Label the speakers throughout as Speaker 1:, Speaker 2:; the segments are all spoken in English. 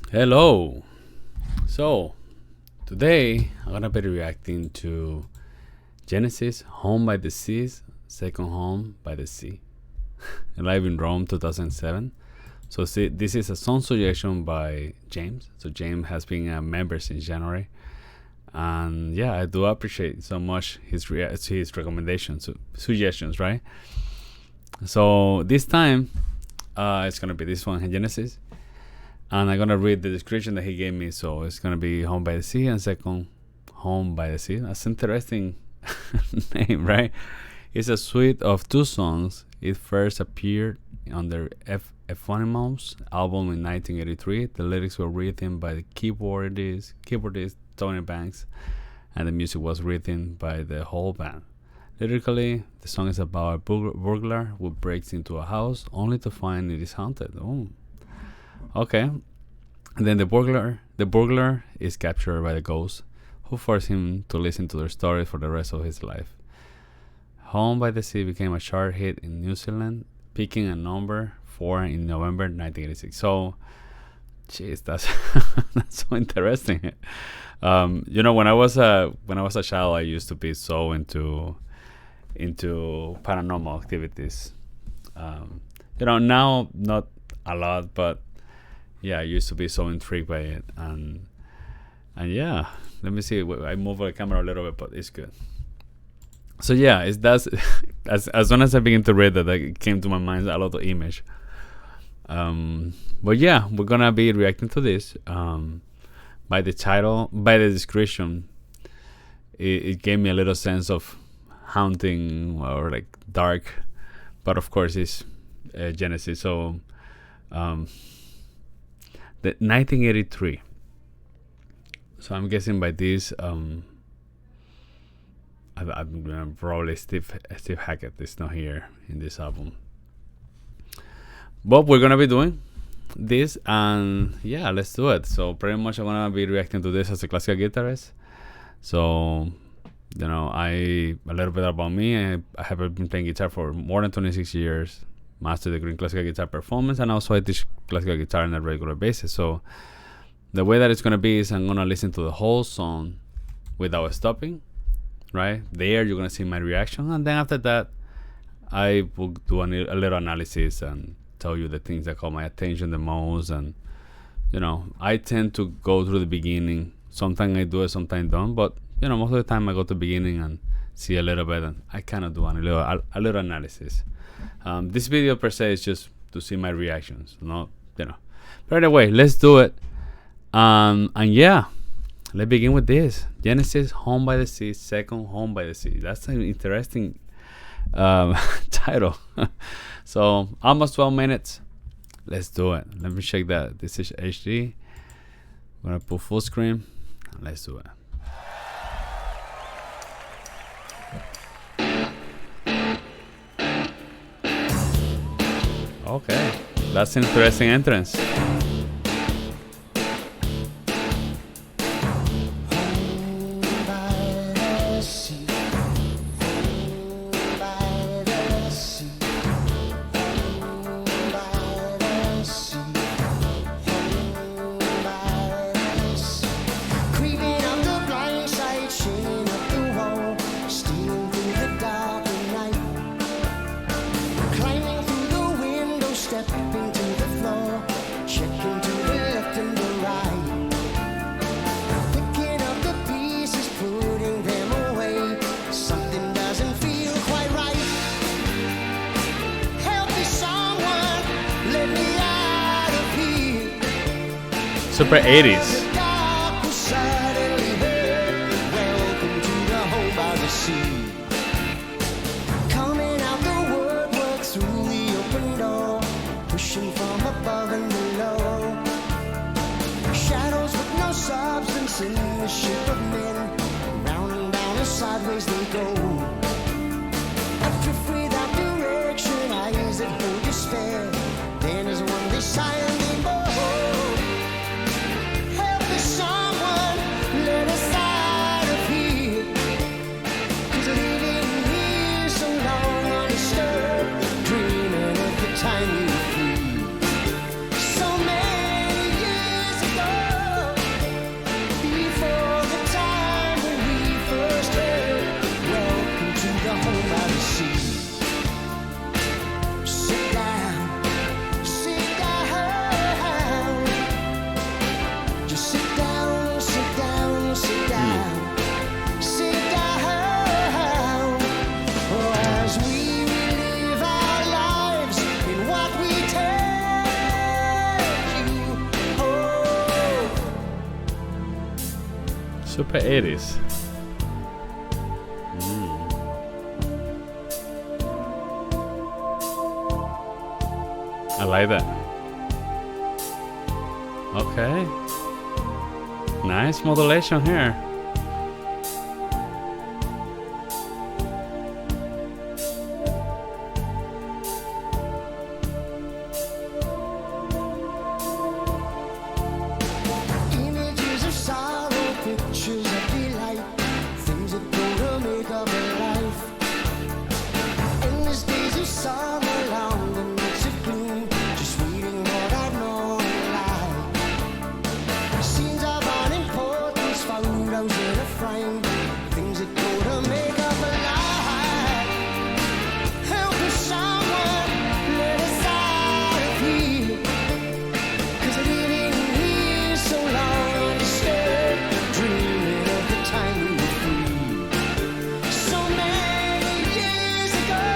Speaker 1: Hello. So, today I'm gonna be reacting to Genesis Home by the Seas, Second Home by the Sea, live in Rome 2007. So, see, this is a song suggestion by James. So, James has been a member since January. And yeah, I do appreciate so much his recommendations, suggestions, right? So, this time it's gonna be this one, Genesis. And I'm gonna read the description that he gave me. So it's gonna be Home by the Sea and Second Home by the Sea. That's an interesting name, right? It's a suite of two songs. It first appeared on their Eponymous album in 1983. The lyrics were written by the keyboardist Tony Banks, and the music was written by the whole band. Lyrically, the song is about a burglar who breaks into a house only to find it is haunted. Oh, okay. And then the burglar is captured by the ghost, who force him to listen to their story for the rest of his life. Home by the Sea became a chart hit in New Zealand, peaking at number 4 in November 1986. So, jeez, that's that's so interesting. When I was a child, I used to be so into paranormal activities. Now not a lot, but yeah, I used to be so intrigued by it, and yeah, let me see. I move the camera a little bit, but it's good. So yeah, it's that's as soon as I begin to read that, it came to my mind a lot of image. But yeah, we're gonna be reacting to this. By the title, by the description, it gave me a little sense of haunting or like dark, but of course it's Genesis. So the 1983. So I'm guessing by this, I'm probably Steve Hackett is not here in this album. But we're gonna be doing this, and yeah, let's do it. So pretty much I'm gonna be reacting to this as a classical guitarist. So a little bit about me. I have been playing guitar for more than 26 years. Master degree in classical guitar performance, and also I teach classical guitar on a regular basis. So the way that it's gonna be is I'm gonna listen to the whole song without stopping. Right there, you're gonna see my reaction, and then after that, I will do a little analysis and tell you the things that caught my attention the most. And I tend to go through the beginning. Sometimes I do it, sometimes don't. But most of the time I go to the beginning and see a little bit, and I kind of do a little analysis. This video per se is just to see my reactions, But anyway, let's do it. And yeah, let's begin with this. Genesis, Home by the Sea, Second Home by the Sea. That's an interesting title. So almost 12 minutes. Let's do it. Let me check that. This is HD. I'm gonna put full screen. Let's do it. Okay, that's an interesting entrance. Super 80s.
Speaker 2: Coming out the woodwork through the open door, pushing from above and below. Shadows with no substance in the shape of men, round and down and sideways they go. Adrift without direction, eyes that hold despair. Then as one they sigh and they bow. Help me
Speaker 1: Super 80s. I like that. Okay. Nice modulation here.
Speaker 2: Images of sorrow, pictures of delight, things that go to make up a life. Endless days of summer, long and nights of gloom, just waiting for that morning light. Scenes of unimportance, photos in a frame, things that go to make up a life. Help us, someone, let us out of here. 'Cause living here so long undisturbed, dreaming of the time we were free. So many years ago,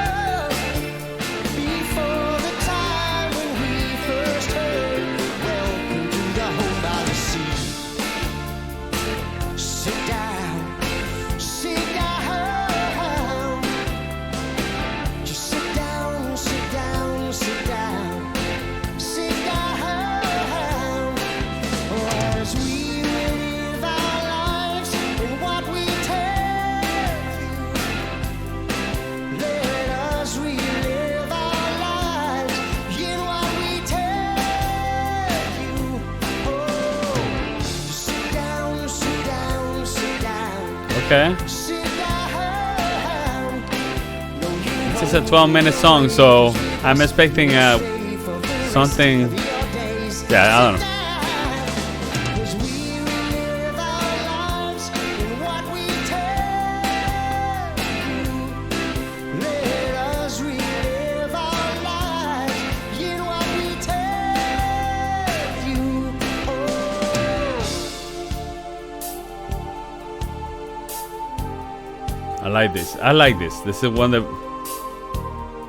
Speaker 2: before the time when we first heard, welcome to the home by the sea. Sit down, sit down. Just sit down, sit down, sit down. Sit down. As we live our lives in what we tell you, let us relive our lives in what we tell you. Oh, just sit down, sit down, sit down,
Speaker 1: Okay.
Speaker 2: sit down. No, you
Speaker 1: This is a 12-minute song, so I'm expecting something. Yeah, I don't know.
Speaker 2: As we relive our lives in what we tell you, let us relive our lives in what we tell you.
Speaker 1: I like this. I like this. This is one that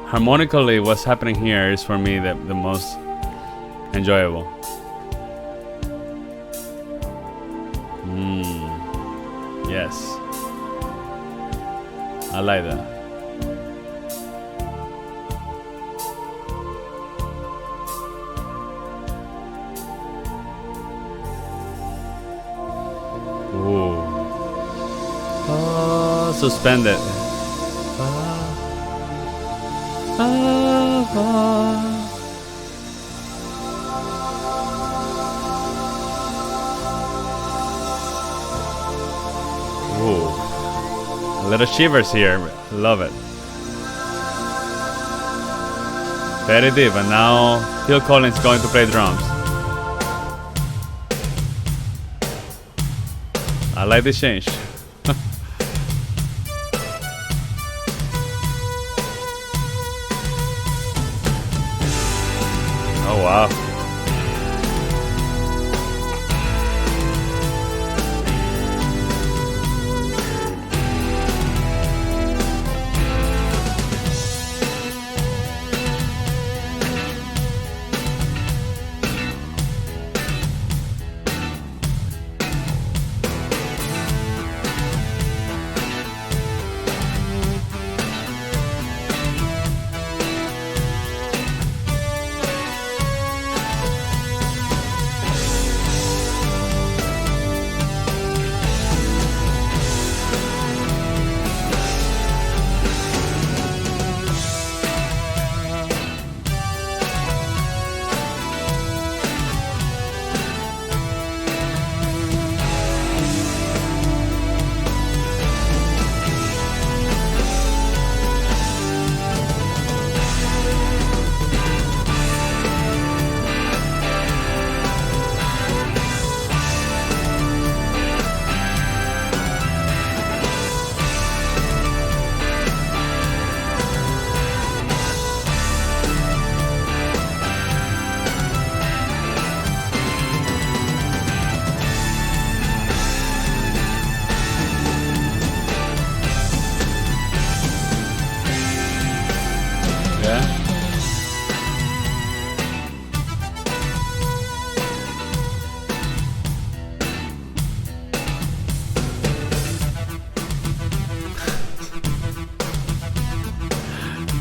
Speaker 1: harmonically what's happening here is for me the most enjoyable. Yes. I like that. Ooh. Oh, suspended. Ooh. A little shivers here. Love it. Very deep. And now Phil Collins is going to play drums. I like this change. Oh wow.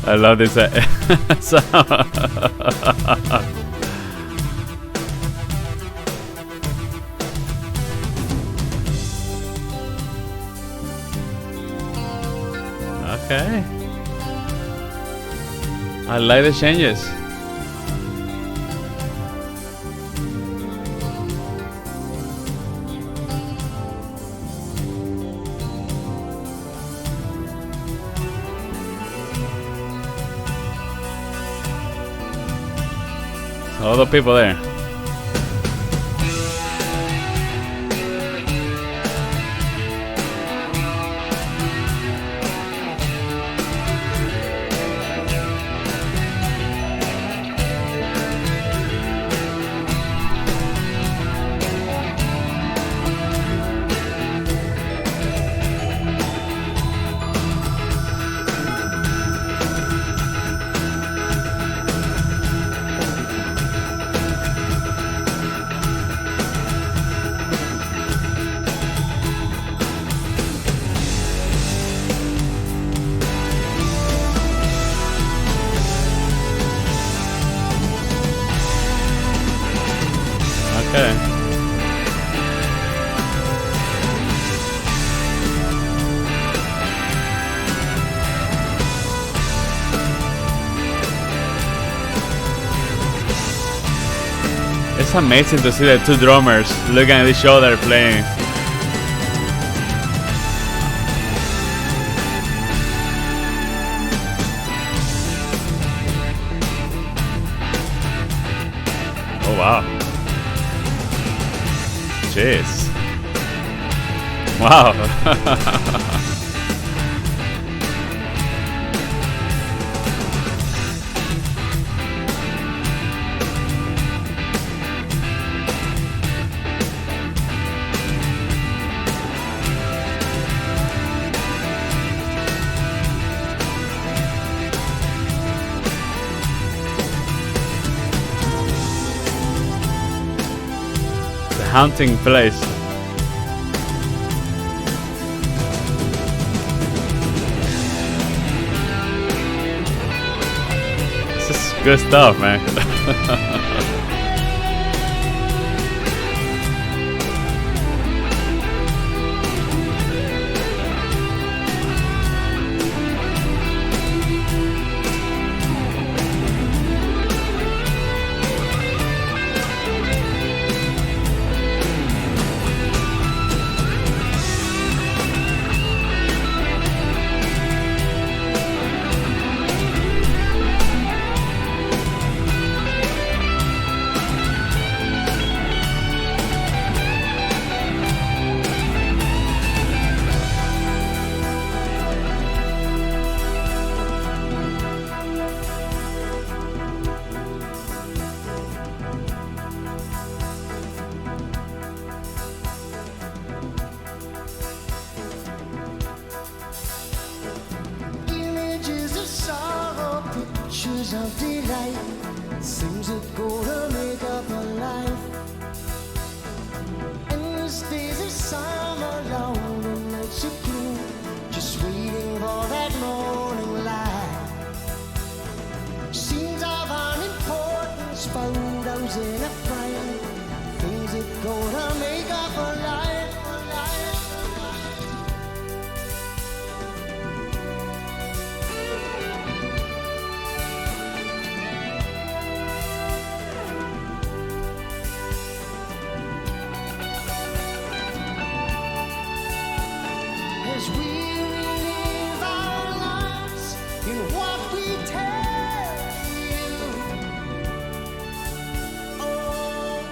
Speaker 1: I love this. So, okay. I like the changes. All the people there. Okay. It's amazing to see the two drummers looking at each other playing. Oh wow. Jeez. Wow. The haunting place. Good stuff, man.
Speaker 2: Images of sorrow, pictures of delight, things that go to make up a life. Endless days of summer, long nights of gloom, just waiting for that morning light. Scenes of unimportance, photos in a frame, things that go to make up a life. As we relive our lives in what we tell you. Oh.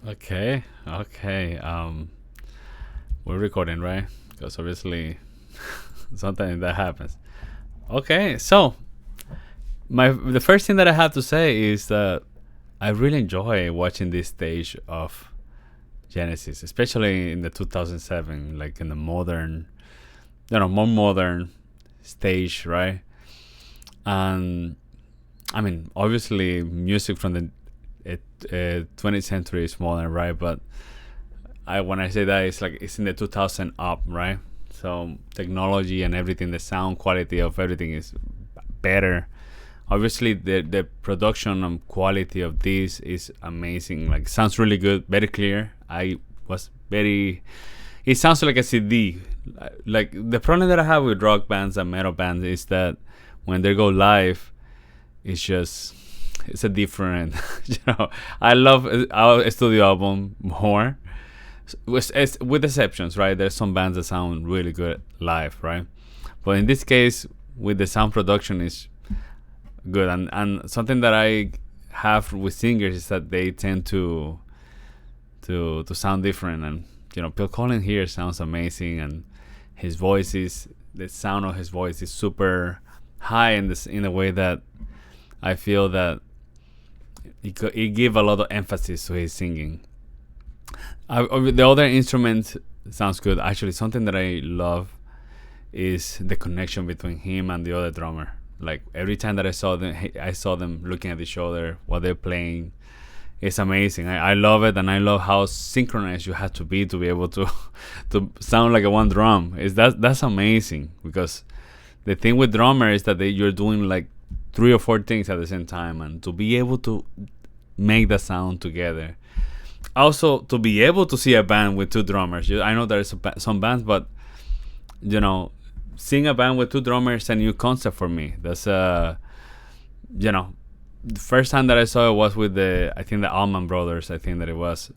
Speaker 1: Okay, okay. We're recording, right? Because obviously sometimes that happens. Okay, so the first thing that I have to say is that I really enjoy watching this stage of Genesis, especially in the 2007, like in the modern, more modern stage, right? And I mean, obviously, music from the 20th century is modern, right? But when I say that, it's like it's in the 2000 up, right? So technology and everything, the sound quality of everything is better. Obviously, the production and quality of this is amazing. Like, sounds really good, very clear. It sounds like a CD. Like, the problem that I have with rock bands and metal bands is that when they go live, it's a different, I love our studio album more, with exceptions, right? There's some bands that sound really good live, right? But in this case, with the sound production is good, and something that I have with singers is that they tend to sound different, and Phil Collins here sounds amazing, and the sound of his voice is super high in a way that I feel that he give a lot of emphasis to his singing. The other instrument sounds good. Actually, something that I love is the connection between him and the other drummer. Like, every time that I saw them looking at each other while they're playing. It's amazing. I love it, and I love how synchronized you have to be able to sound like a one drum. That's amazing, because the thing with drummer is that you're doing like 3 or 4 things at the same time, and to be able to make the sound together. Also, to be able to see a band with 2 drummers. I know there's some bands, but seeing a band with 2 drummers is a new concept for me. That's the first time that I saw it was with the Allman Brothers. I think that it was,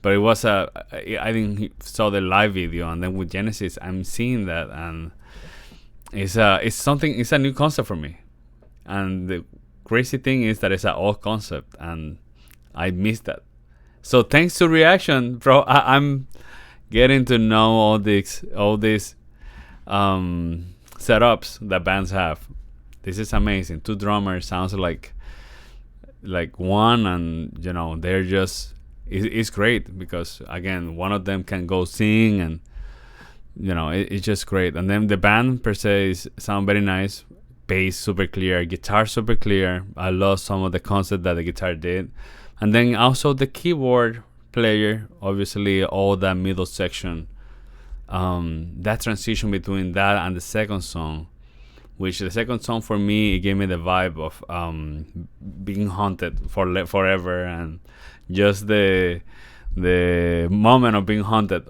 Speaker 1: but it was I didn't saw the live video, and then with Genesis, I'm seeing that, and it's a new concept for me. And the crazy thing is that it's an old concept, and I missed that. So thanks to Reaction, bro, I'm getting to know all these setups that bands have. This is amazing. 2 drummers sounds like one, and they're just it's great, because again, one of them can go sing, and it's just great. And then the band per se sound very nice. Bass super clear, guitar super clear. I love some of the concept that the guitar did. And then also the keyboard player, obviously all that middle section, that transition between that and the second song, which the second song for me, it gave me the vibe of being haunted forever, and just the moment of being haunted.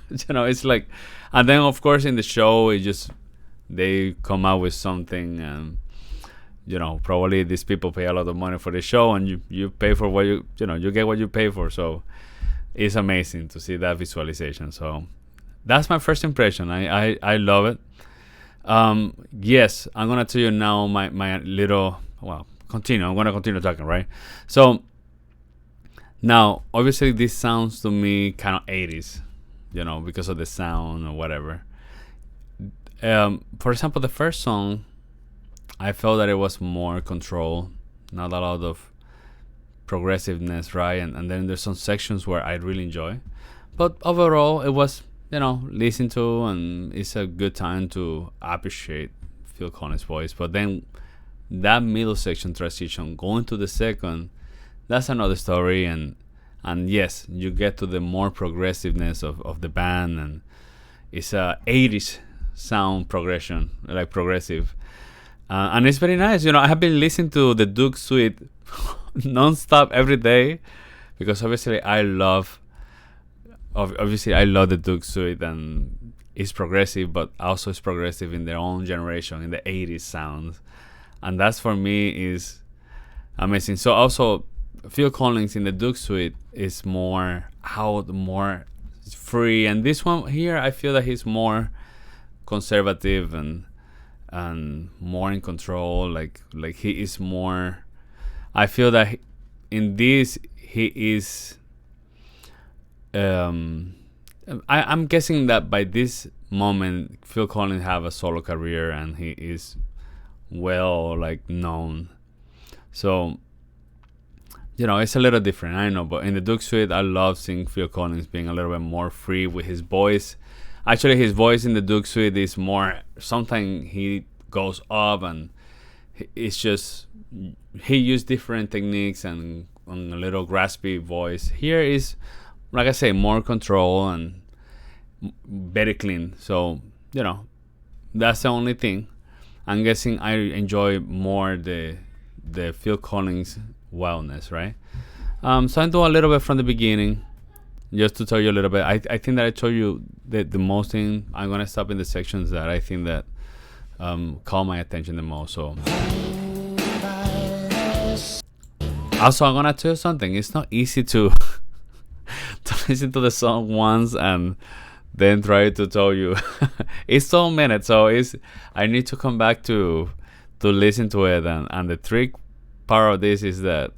Speaker 1: It's like, and then of course in the show, they come out with something, and probably these people pay a lot of money for the show, and you pay for what you get what you pay for. So it's amazing to see that visualization. So that's my first impression. I love it. Yes, I'm gonna tell you now my little, continue. I'm gonna continue talking, right? So now, obviously, this sounds to me kind of 80s, because of the sound or whatever. For example, the first song, I felt that it was more control, not a lot of progressiveness, right? And then there's some sections where I really enjoy, but overall, it was listen to, and it's a good time to appreciate Phil Collins' voice. But then that middle section transition, going to the second, that's another story. And yes, you get to the more progressiveness of the band, and it's a 80s sound progression, like progressive. And it's very nice. I have been listening to the Duke Suite non-stop every day, because obviously I love the Duke Suite, and it's progressive, but also it's progressive in their own generation, in the 80s sounds. And that's, for me, is amazing. So also, Phil Collins in the Duke Suite is more free, and this one here, I feel that he's more conservative and more in control. Like he is more. I feel that in this he is. I'm guessing that by this moment, Phil Collins have a solo career, and he is well known. So it's a little different, I know. But in the Duke Suite, I love seeing Phil Collins being a little bit more free with his voice. Actually, his voice in the Duke Suite is more, sometimes he goes up, and it's just, he used different techniques and a little graspy voice. Here is, like I say, more control and very clean. So that's the only thing. I'm guessing I enjoy more the Phil Collins wildness, right? So I'm doing a little bit from the beginning, just to tell you a little bit. I think that I told you that the most thing. I'm gonna stop in the sections that I think that call my attention the most. So also, I'm gonna tell you something. It's not easy to listen to the song once and then try to tell you. It's so minutes, so I need to come back to listen to it, and the trick part of this is that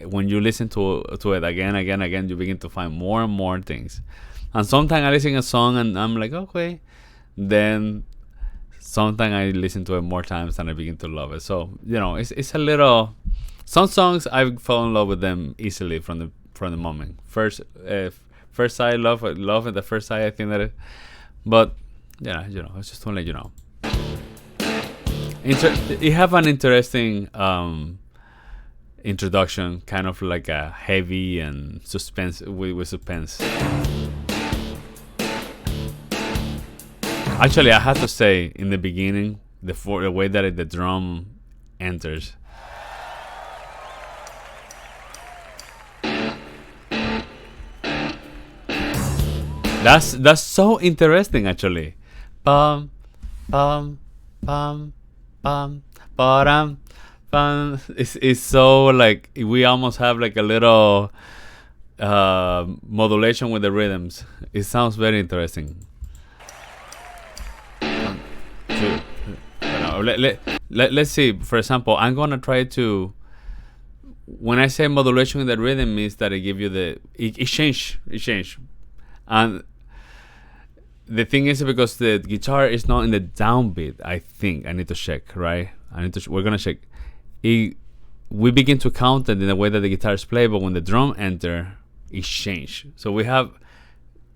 Speaker 1: when you listen to it again, you begin to find more and more things. And sometimes I listen to a song and I'm like, okay. Then sometimes I listen to it more times and I begin to love it. So it's a little. Some songs I fell in love with them easily from the moment. First sight, love at the first sight. I think that but it's just to let you know. It have an interesting introduction, kind of like a heavy and suspense with suspense. Actually, I have to say, in the beginning, the way that the drum enters. That's so interesting, actually. Bum, bum, bum, bum, ba-dum, bum. It's so like we almost have like a little modulation with the rhythms. It sounds very interesting. Let's see. For example, I'm gonna try to. When I say modulation in the rhythm, means that it give you it change, and the thing is, because the guitar is not in the downbeat, I think I need to check, right? We're gonna check. We begin to count it in the way that the guitars play, but when the drum enter, it change. So we have.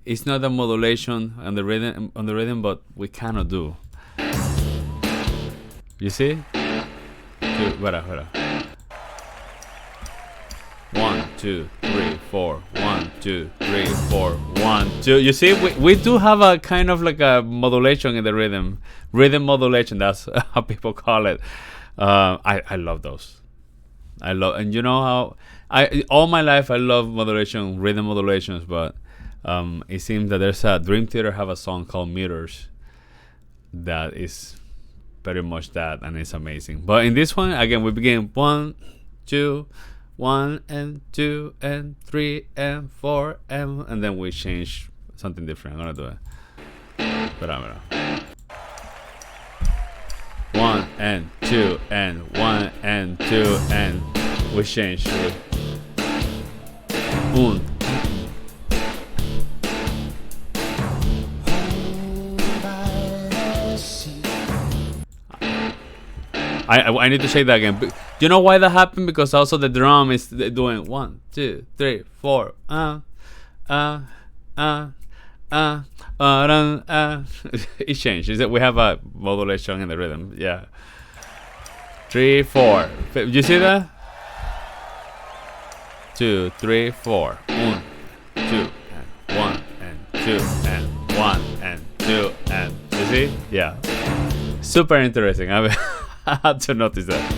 Speaker 1: It's not a modulation on the rhythm, but we cannot do. You see? Wait up. 1, 2, 3, 4. 1, 2, 3, 4. 1, 2. You see, we do have a kind of like a modulation in the rhythm modulation. That's how people call it. I love those. And you know how all my life I love rhythm modulations, but it seems that there's a Dream Theater have a song called Meters that is very much that, and it's amazing. But in this one, again, we begin 1, 2, 1 and 2 and 3 and 4 and then we change something different. I'm gonna do it. But 1 and 2 and 1 and 2 and we change. 1. I need to say that again. You know why that happened? Because also the drum is doing 1, 2, 3, 4. It changed. We have a modulation in the rhythm. Yeah. 3, 4. You see that? 2, 3, 4. 1, 2, and 1 and 2 and 1 and 2 and you see? Yeah. Super interesting. I had to notice that.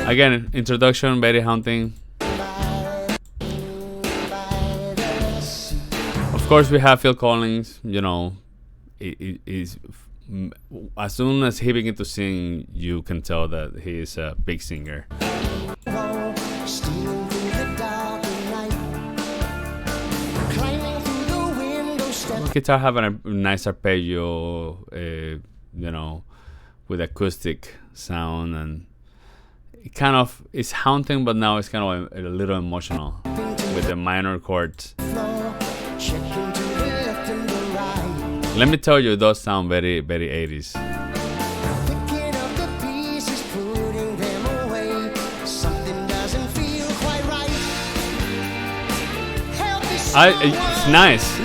Speaker 1: Again, introduction, very haunting. Of course, we have Phil Collins. As soon as he began to sing, you can tell that he is a big singer. Guitar having a nice arpeggio, with acoustic sound, and it kind of is haunting, but now it's kind of a little emotional with the minor chords. Let me tell you, those sound very, very 80s. It's nice.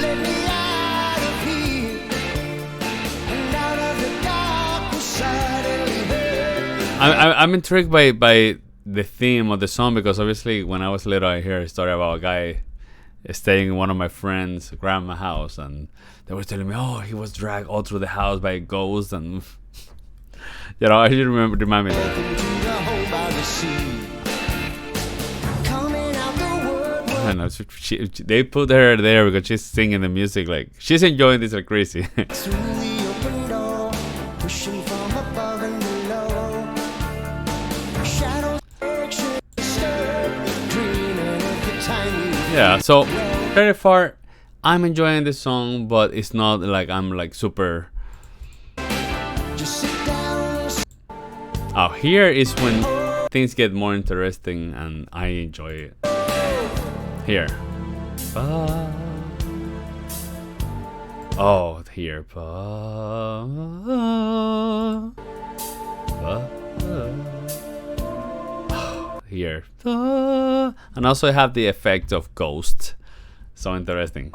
Speaker 1: I'm intrigued by the theme of the song, because obviously when I was little, I hear a story about a guy staying in one of my friends' grandma's house, and they were telling me, oh, he was dragged all through the house by a ghost, and you know, I should remind me of that. I know, they put her there because she's singing the music, like she's enjoying this like crazy. Yeah, so very far, I'm enjoying this song, but it's not like I'm like super. Oh, here is when things get more interesting and I enjoy it. Here. Oh, here. Here. And also I have the effect of ghost. So interesting.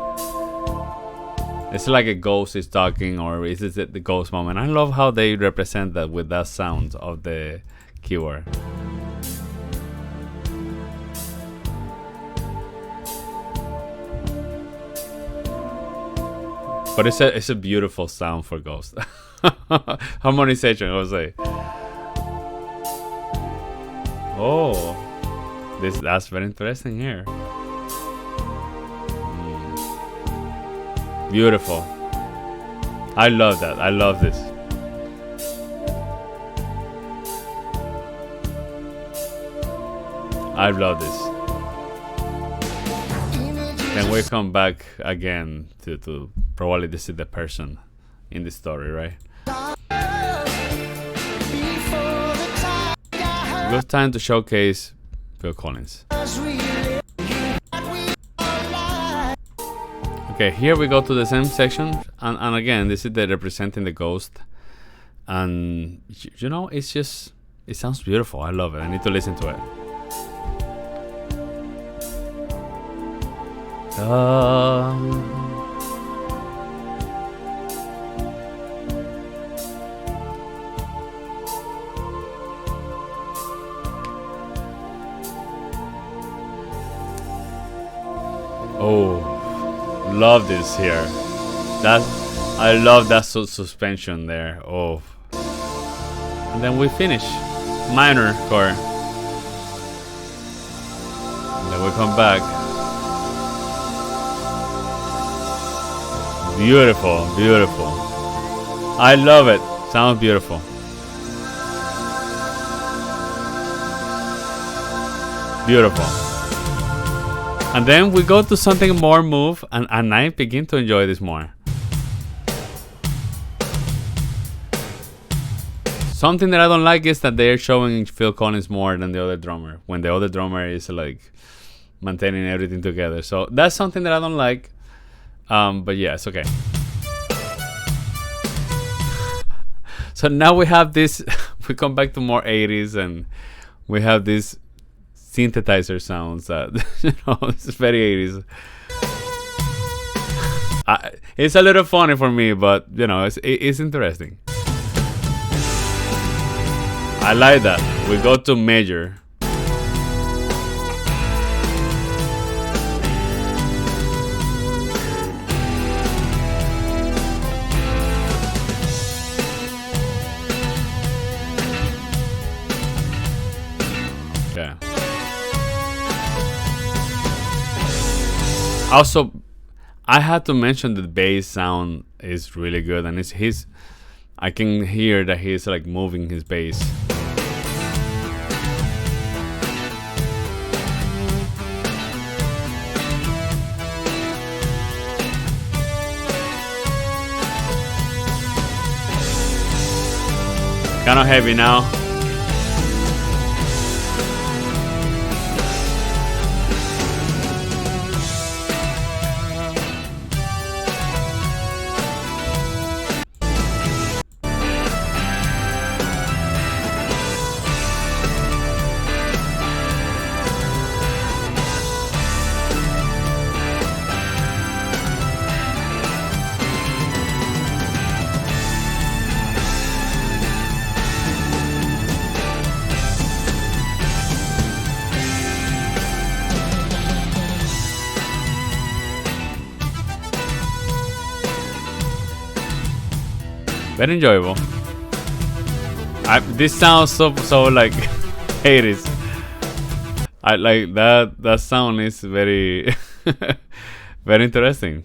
Speaker 1: It's like a ghost is talking, or is it the ghost moment? I love how they represent that with that sound of the keyboard. But it's a beautiful sound for ghost. Harmonization, I would say. Oh, that's very interesting here. Beautiful. I love that. I love this. I love this. Then we come back again to probably this is the person in the story, right? Good time to showcase Phil Collins. Okay, here we go to the same section, and again, this is the representing the ghost, and you know, it sounds beautiful. I love it. I need to listen to it. Oh, love this here. I love that suspension there. Oh, and then we finish minor chord. And then we come back. Beautiful, beautiful. I love it. Sounds beautiful. Beautiful. And then we go to something more move, and I begin to enjoy this more. Something that I don't like is that they're showing Phil Collins more than the other drummer, when the other drummer is like maintaining everything together. So that's something that I don't like. But yeah, it's okay. So now we have this, we come back to more 80s, and we have this synthesizer sounds that, you know, this is very 80s. It's a little funny for me, but you know, it's interesting. I like that. We go to major. Okay. Also, I had to mention that the bass sound is really good, and it's I can hear that he's like moving his bass. Kind of heavy now. very enjoyable. This sounds so like 80s. I like that sound is very very interesting.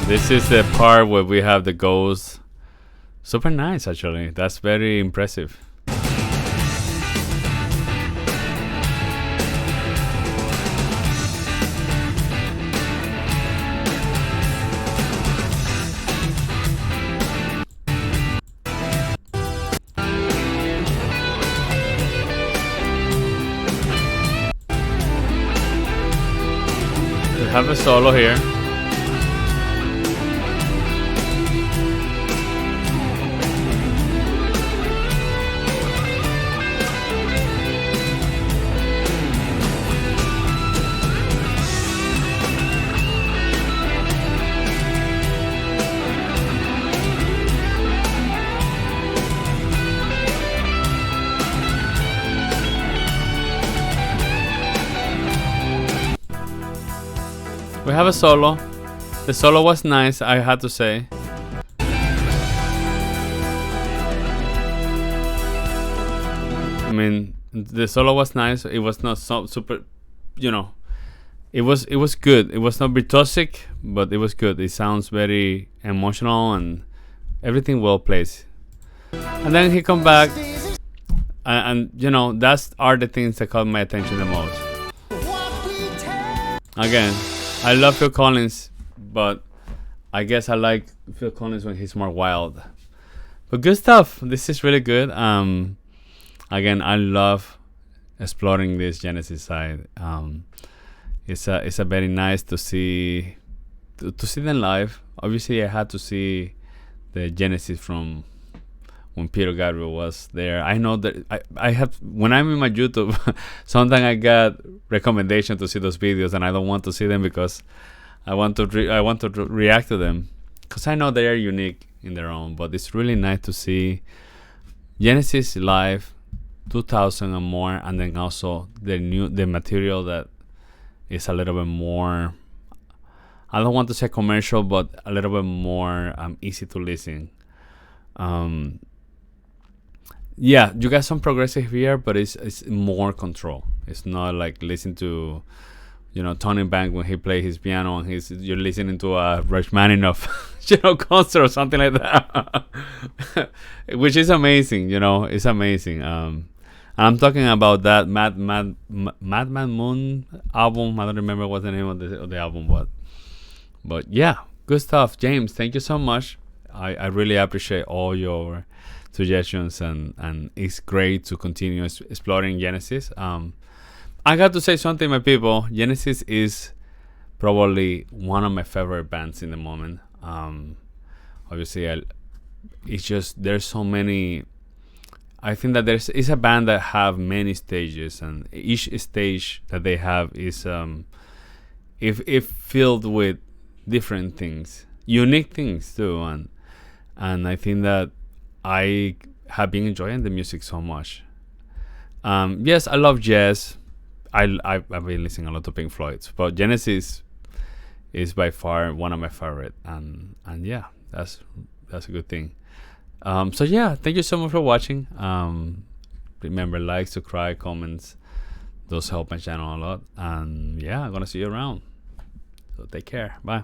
Speaker 1: This is the part where we have the ghost. Super nice, actually. That's very impressive. We have a solo here. We have a solo. The solo was nice, I had to say. I mean, the solo was nice. It was not so super, you know. It was good. It was not virtuosic, but it was good. It sounds very emotional and everything well placed. And then he come back, and you know, that's are the things that caught my attention the most. Again, I love Phil Collins, but I guess I like Phil Collins when he's more wild. But good stuff. This is really good. Again, I love exploring this Genesis side. It's a very nice to see them live. Obviously, I had to see the Genesis from when Peter Gabriel was there. I know that I have, when I'm in my YouTube, sometimes I got recommendation to see those videos, and I don't want to see them because I want to react to them because I know they are unique in their own. But it's really nice to see Genesis live, 2000 and more, and then also the material that is a little bit more, I don't want to say commercial, but a little bit more easy to listen. Yeah, you got some progressive here, but it's more control. It's not like listen to, you know, Tony Bank when he play his piano and you're listening to a Rachmaninoff, you know, concert or something like that, which is amazing. You know, it's amazing. I'm talking about that Madman Moon album. I don't remember what the name of the album was, but yeah, good stuff, James. Thank you so much. I really appreciate all your suggestions, and it's great to continue exploring Genesis. I got to say something, my people. Genesis is probably one of my favorite bands in the moment. Obviously, it's just there's so many. I think that it's a band that have many stages, and each stage that they have is if filled with different things, unique things too, and I think that I have been enjoying the music so much. Yes, I love jazz. I've been listening a lot to Pink Floyd, but Genesis is by far one of my favorite, and yeah, that's a good thing. So yeah, thank you so much for watching. Remember, like, subscribe, comments, those help my channel a lot, and yeah, I'm gonna see you around. So take care. Bye.